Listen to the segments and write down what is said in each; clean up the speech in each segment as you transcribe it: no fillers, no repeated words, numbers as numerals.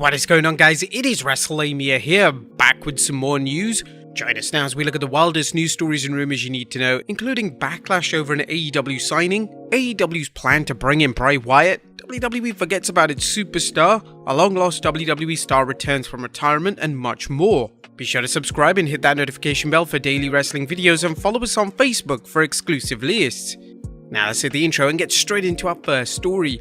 What is going on, guys? It is Wrestlelamia here, back with some more news. Join us now as we look at the wildest news stories and rumors you need to know, including Backlash over an AEW signing, AEW's plan to bring in Bray Wyatt, WWE forgets about its superstar, a long-lost WWE star returns from retirement, and much more. Be sure to subscribe and hit that notification bell for daily wrestling videos, and follow us on Facebook for exclusive lists. Now let's hit the intro and get straight into our first story.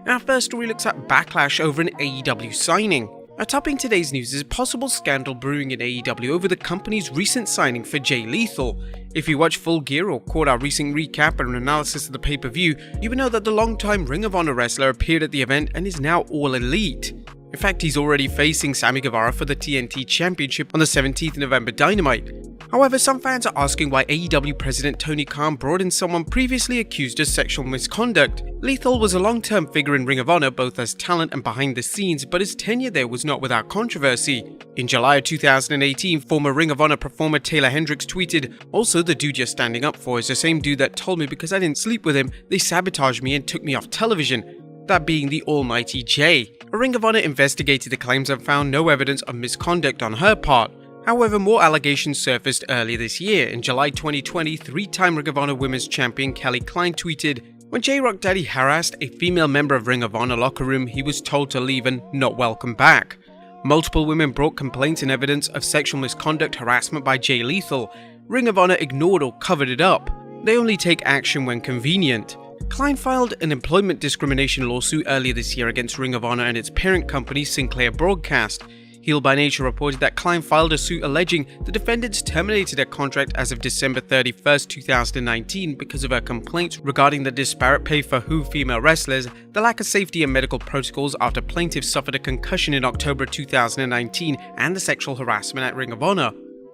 Our first story looks at Backlash over an AEW signing. Topping today's news is a possible scandal brewing in AEW over the company's recent signing for Jay Lethal. If you watch Full Gear or caught our recent recap and analysis of the pay-per-view, you will know that the longtime Ring of Honor wrestler appeared at the event and is now all elite. In fact, he's already facing Sammy Guevara for the TNT Championship on the 17th November Dynamite. However, some fans are asking why AEW President Tony Khan brought in someone previously accused of sexual misconduct. Lethal was a long-term figure in Ring of Honor both as talent and behind the scenes, but his tenure there was not without controversy. In July of 2018, former Ring of Honor performer Taylor Hendricks tweeted, "Also, the dude you're standing up for is the same dude that told me because I didn't sleep with him, they sabotaged me and took me off television." That being the almighty Jay. A Ring of Honor investigated the claims and found no evidence of misconduct on her part. However, more allegations surfaced earlier this year. In July 2020, three-time Ring of Honor Women's Champion Kelly Klein tweeted, "When J-Rock Daddy harassed a female member of Ring of Honor locker room, he was told to leave and not welcome back." Multiple women brought complaints and evidence of sexual misconduct harassment by Jay Lethal. Ring of Honor ignored or covered it up. They only take action when convenient. Klein filed an employment discrimination lawsuit earlier this year against Ring of Honor and its parent company Sinclair Broadcast. Heel by Nature reported that Klein filed a suit alleging the defendants terminated her contract as of December 31st, 2019 because of her complaints regarding the disparate pay for female wrestlers, the lack of safety and medical protocols after plaintiff suffered a concussion in October 2019, and the sexual harassment at Ring of Honor.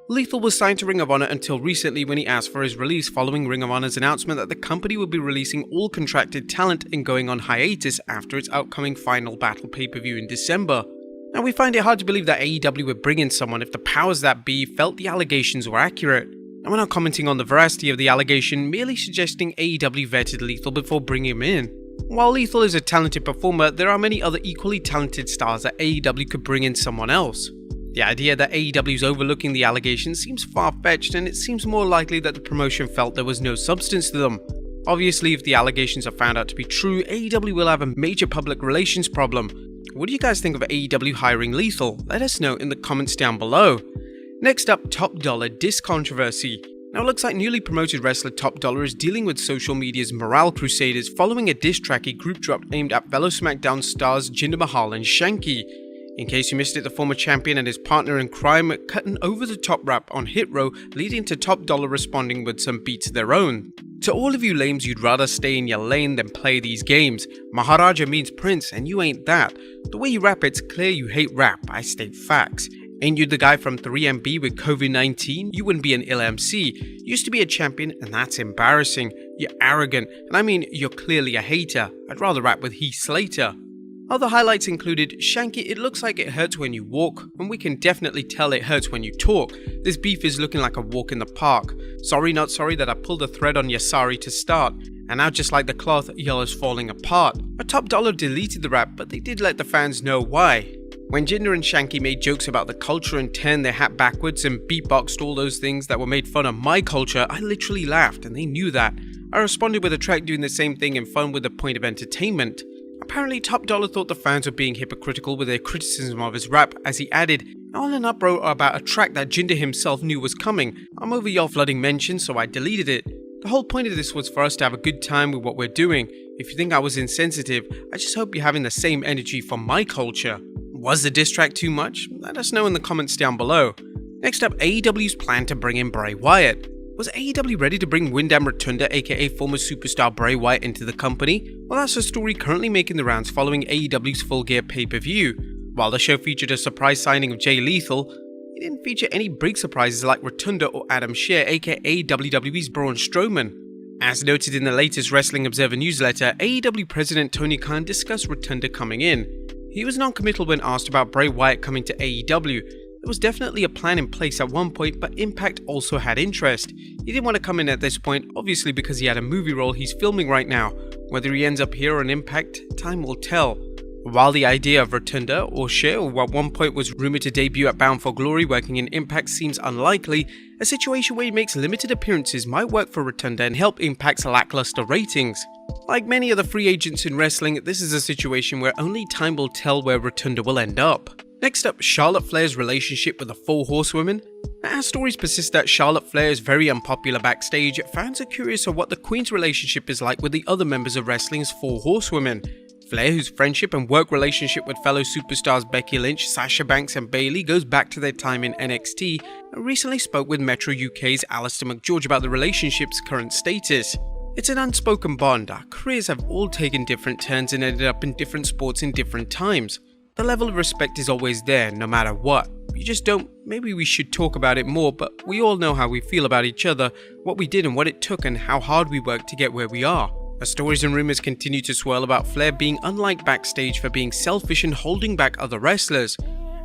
Lethal was signed to Ring of Honor until recently when he asked for his release following Ring of Honor's announcement that the company would be releasing all contracted talent and going on hiatus after its upcoming Final Battle pay-per-view in December. Now, we find it hard to believe that AEW would bring in someone if the powers that be felt the allegations were accurate. And we're not commenting on the veracity of the allegation, merely suggesting AEW vetted Lethal before bringing him in. While Lethal is a talented performer, there are many other equally talented stars that AEW could bring in someone else. The idea that AEW is overlooking the allegations seems far-fetched, and it seems more likely that the promotion felt there was no substance to them. Obviously, if the allegations are found out to be true, AEW will have a major public relations problem. What do you guys think of AEW hiring Lethal? Let us know in the comments down below. Next up, Top Dollar diss controversy. Now, it looks like newly promoted wrestler Top Dollar is dealing with social media's morale crusaders following a diss track he group dropped aimed at fellow SmackDown stars Jinder Mahal and Shanky. In case you missed it, the former champion and his partner in crime cut an over-the-top rap on Hit Row, leading to Top Dollar responding with some beats of their own. "To all of you lames, you'd rather stay in your lane than play these games. Maharaja means prince and you ain't that. The way you rap, it's clear you hate rap, I state facts. Ain't you the guy from 3MB with COVID-19? You wouldn't be an ill MC. You used to be a champion and that's embarrassing. You're arrogant, and I mean you're clearly a hater. I'd rather rap with Heath Slater." Other highlights included, "Shanky, it looks like it hurts when you walk, and we can definitely tell it hurts when you talk. This beef is looking like a walk in the park. Sorry not sorry that I pulled a thread on your sorry to start. And now just like the cloth, yellow's falling apart." A Top Dollar deleted the rap, but they did let the fans know why. When Jinder and Shanky made jokes about the culture and turned their hat backwards and beatboxed all those things that were made fun of my culture, I literally laughed, and they knew that. I responded with a track doing the same thing in fun with a point of entertainment. Apparently, Top Dollar thought the fans were being hypocritical with their criticism of his rap, as he added, "All an uproar about a track that Jinder himself knew was coming. I'm over y'all flooding mentions, so I deleted it. The whole point of this was for us to have a good time with what we're doing. If you think I was insensitive, I just hope you're having the same energy for my culture." Was the diss track too much? Let us know in the comments down below. Next up, AEW's plan to bring in Bray Wyatt. Was AEW ready to bring Wyndham Rotunda, aka former superstar Bray Wyatt, into the company? Well, that's a story currently making the rounds following AEW's Full Gear pay-per-view. While the show featured a surprise signing of Jay Lethal, it didn't feature any big surprises like Rotunda or Adam Scherr, aka WWE's Braun Strowman. As noted in the latest Wrestling Observer newsletter, AEW President Tony Khan discussed Rotunda coming in. He was non-committal when asked about Bray Wyatt coming to AEW. There There was definitely a plan in place at one point, but Impact also had interest. He didn't want to come in at this point, obviously because he had a movie role he's filming right now. Whether he ends up here or on Impact, time will tell. While the idea of Rotunda or Shea, who at one point was rumoured to debut at Bound for Glory working in Impact, seems unlikely, a situation where he makes limited appearances might work for Rotunda and help Impact's lackluster ratings. Like many other free agents in wrestling, this is a situation where only time will tell where Rotunda will end up. Next up, Charlotte Flair's relationship with the 4 Horsewomen. As stories persist that Charlotte Flair is very unpopular backstage, fans are curious of what the Queen's relationship is like with the other members of wrestling's 4 Horsewomen. Flair, whose friendship and work relationship with fellow superstars Becky Lynch, Sasha Banks and Bayley goes back to their time in NXT, recently spoke with Metro UK's Alistair McGeorge about the relationship's current status. It's an unspoken bond. Our careers have all taken different turns and ended up in different sports in different times. The level of respect is always there, no matter what. You just don't, maybe we should talk about it more, but we all know how we feel about each other, what we did and what it took and how hard we worked to get where we are. As stories and rumours continue to swirl about Flair being unlike backstage for being selfish and holding back other wrestlers.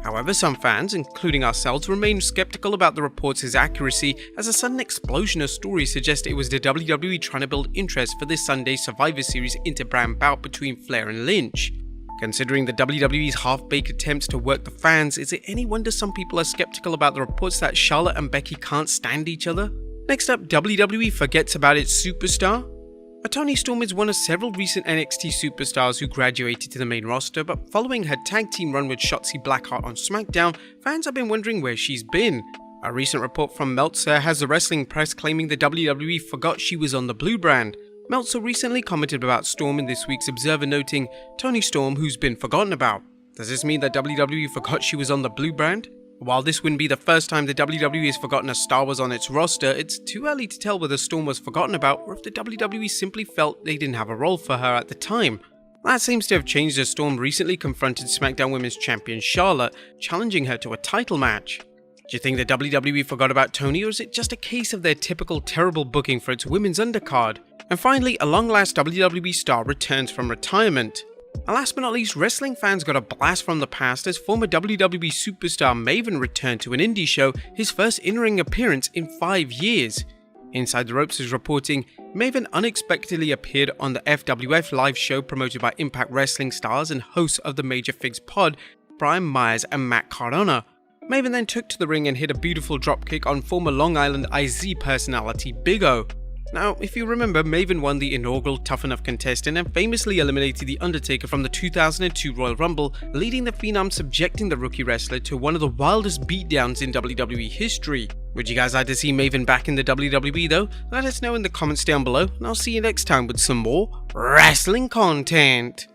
However, some fans, including ourselves, remain skeptical about the reports' accuracy, as a sudden explosion of stories suggest it was the WWE trying to build interest for this Sunday's Survivor Series interbrand bout between Flair and Lynch. Considering the WWE's half-baked attempts to work the fans, is it any wonder some people are skeptical about the reports that Charlotte and Becky can't stand each other? Next up, WWE forgets about its superstar. Toni Storm is one of several recent NXT superstars who graduated to the main roster, but following her tag team run with Shotzi Blackheart on SmackDown, fans have been wondering where she's been. A recent report from Meltzer has the wrestling press claiming the WWE forgot she was on the Blue brand. Meltzer recently commented about Storm in this week's Observer, noting, "Toni Storm, who's been forgotten about." Does this mean that WWE forgot she was on the Blue brand? While this wouldn't be the first time the WWE has forgotten a star was on its roster, it's too early to tell whether Storm was forgotten about or if the WWE simply felt they didn't have a role for her at the time. That seems to have changed as Storm recently confronted SmackDown Women's Champion Charlotte, challenging her to a title match. Do you think the WWE forgot about Toni, or is it just a case of their typical terrible booking for its women's undercard? And finally, a long-last WWE star returns from retirement. And last but not least, wrestling fans got a blast from the past as former WWE superstar Maven returned to an indie show, his first in-ring appearance in 5 years. Inside the Ropes is reporting, Maven unexpectedly appeared on the FWF live show promoted by Impact Wrestling stars and hosts of the Major Figs pod, Brian Myers and Matt Cardona. Maven then took to the ring and hit a beautiful dropkick on former Long Island IZ personality Big O. Now, if you remember, Maven won the inaugural Tough Enough contestant and famously eliminated The Undertaker from the 2002 Royal Rumble, leading the Phenom subjecting the rookie wrestler to one of the wildest beatdowns in WWE history. Would you guys like to see Maven back in the WWE though? Let us know in the comments down below, and I'll see you next time with some more wrestling content.